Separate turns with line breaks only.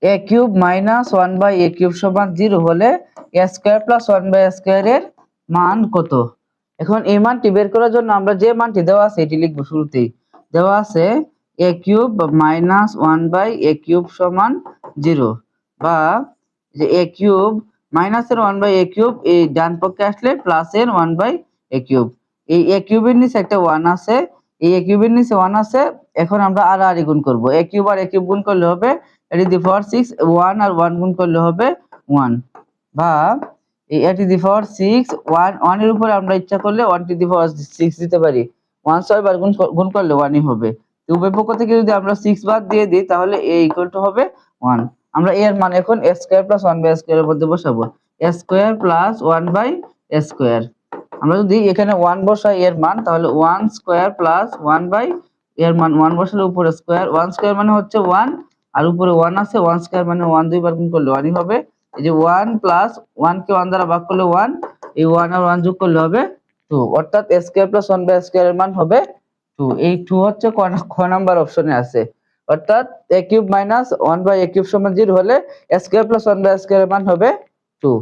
এ cube minus 1/a cube সমান 0 হলে a square plus 1/a square এর মান কত? এখন এই মানটি বের করার জন্য আমরা যে মানটি দেওয়া আছে এটি লিখব। শুরুতেই দেওয়া আছে a cube minus 1/a cube সমান 0, বা যে a কিউব মাইনাসের 1/a কিউব এই ডান পক্ষে আসলে প্লাসের 1/a কিউব। এই a কিউবের নিচে একটা 1 আছে, এই a কিউবের নিচে 1 আছে। এখন আমরা আর গুণ করব। a কিউব আর a কিউব গুণ করলে হবে a টু দি পাওয়ার 6, 1 আর 1 গুণ করলে হবে 1, বা এই a টু দি পাওয়ার 6 1 এর উপরে আমরা ইচ্ছা করলে 1 টু দি পাওয়ার 6 দিতে পারি। 1 6 বার গুণ করলে 1 ই হবে। তো উভয় পক্ষ থেকে যদি আমরা 6 বাদ দিয়ে দিই তাহলে a ইকুয়াল টু হবে 1। আমরা এর মান এখন a square plus 1/a square এর মধ্যে বসাবো। a square plus 1/a square. আমরা যদি এখানে 1 বসাই এর মান, তাহলে 1 স্কয়ার প্লাস 1/, এর মান 1 বসালে উপরে স্কয়ার, 1 স্কয়ার মানে হচ্ছে 1 আর উপরে 1 আছে, 1 স্কয়ার মানে 1 দুইবার গুণ করলে 1 ই হবে। এই যে 1 প্লাস 1 কে 1 দ্বারা ভাগ করলে 1, এই 1 আর 1 যোগ করলে হবে 2, অর্থাৎ a square plus 1/a square এর মান হবে 2। এই 2 হচ্ছে খ নাম্বার অপশনে আছে। অর্থাৎ a cube minus 1/a cube সমান 0 হলে a square plus 1/a square এর মান হবে 2।